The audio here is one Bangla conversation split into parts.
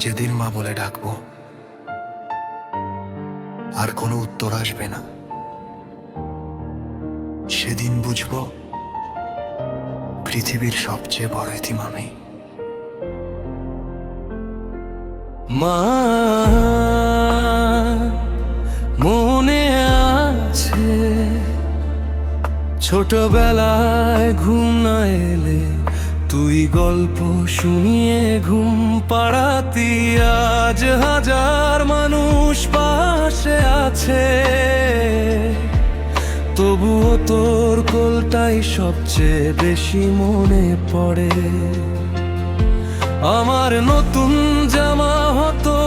যেদিন মা বলে ডাকবো আর কোনো উত্তর আসবে না, সেদিন বুঝবো পৃথিবীর সবচেয়ে বড় এতিম আমি। মা, মনে আছে ছোটবেলায় ঘুম না এলে তুই গল্প শুনিয়ে ঘুম পাড়াতি। আজ হাজার মানুষ পাশে আছে, তবুও তোর কোলটাই সবচেয়ে বেশি মনে পড়ে। আমার নতুন জামা হতো,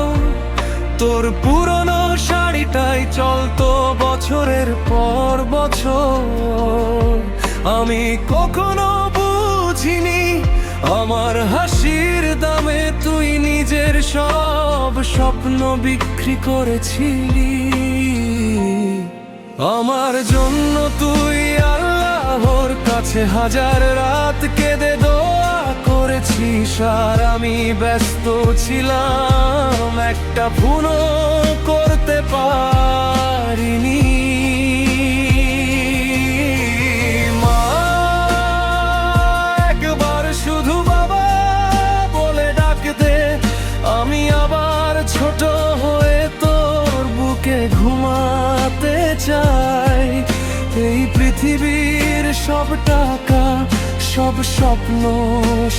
তোর পুরনো শাড়িটাই চলতো বছরের পর বছর। আমি কখনো বুঝিনি আমার হাসির দামে তুই নিজের সব স্বপ্ন বিক্রি করেছিলি। আমার জন্য তুই আল্লাহর কাছে হাজার রাত কেঁদে দোয়া করেছিস, আর আমি ব্যস্ত ছিলাম একটা ফোনও করতে পারিনি। মা, একবার শুধু বাবা বলে ডাক দে, আমি আবার ছোট হয়ে তোর বুকে ঘুমাতে চাই। এই পৃথিবীর সব টাকা, সব স্বপ্ন,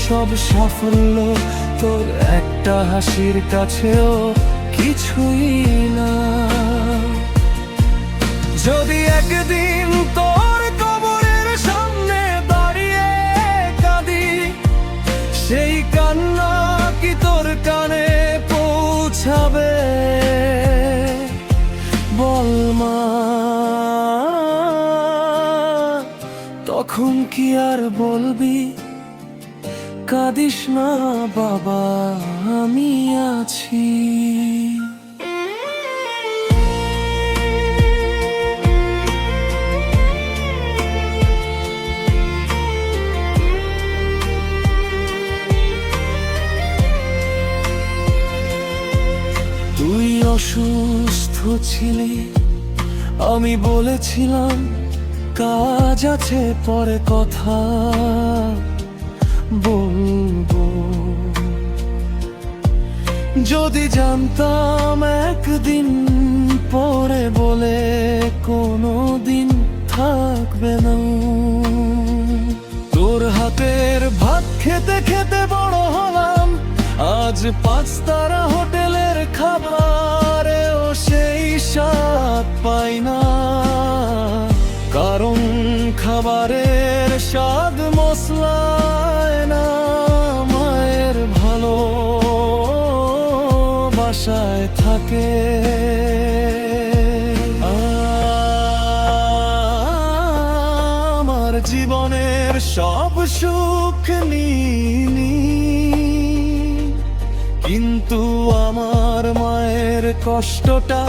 সব সাফল্য তোর একটা হাসির কাছেও কিছুই না। যদি একদিন তোর কবরের সামনে দাঁড়িয়ে কাঁদি, সেই কান্না কি তোর কানে পৌঁছাবে? বল মা, তখন কি আর বলবি কাঁদিস না বাবা, আমি আছি। তুই অসুস্থ ছিলি, আমি বলেছিলাম কাজ আছে পরে কথা বলবো। যদি জানতাম একদিন পরে বলে কোনো দিন থাকবে না। তোর হাতের ভাত খেতে খেতে বড় হলাম, আজ 5 তারা হোটেলের খাবারেও সেই স্বাদ পাই না। কারণ খাবারের স্বাদ মশলায় না, মায়ের ভালোবাসায় থাকে। আমার জীবনের সব সুখ নিনি, কিন্তু আমার মায়ের কষ্টটা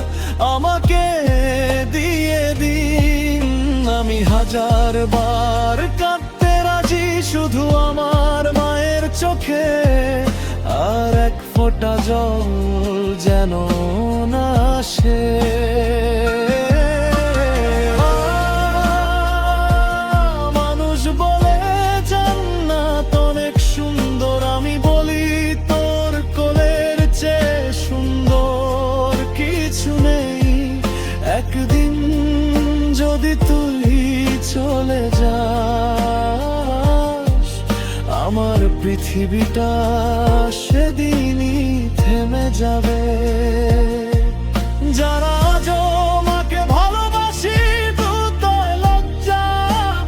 আমাকে দিয়ে দিন। আমি 1000 বার কাঁদতে রাজি শুধু আমার মায়ের চোখে, আর এক ফোঁটা জল যেন না আসে। মানুষ বলে জান্নাত অনেক সুন্দর, আমি বলি তোর কোলের চেয়ে সুন্দর কিছু নেই। একদিন যদি তুই চলে যাস, আমার পৃথিবীটা সেদিনই থেমে যাবে। যারা আজও মাকে ভালোবাসি দুটোয় লজ্জা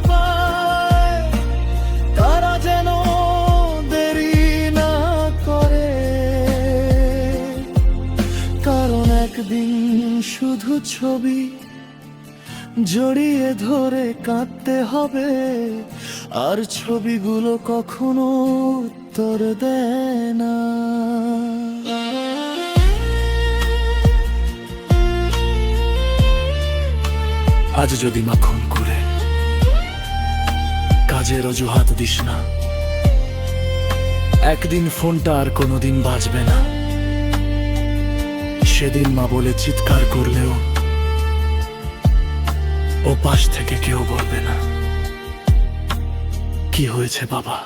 পায়, তারা যেন দেরি না করে, কারণ একদিন শুধু ছবি জড়িয়ে ধরে কাঁদতে হবে, আর ছবিগুলো কখনো উত্তর দেয় না। আজ যদি মাখন করে কাজের অজুহাত দিস না, একদিন ফোনটা আর কোনোদিন বাজবে না। সেদিন মা বলে চিৎকার করলেও ও পাশ থেকে কেউ বলবে না, কি হয়েছে বাবা?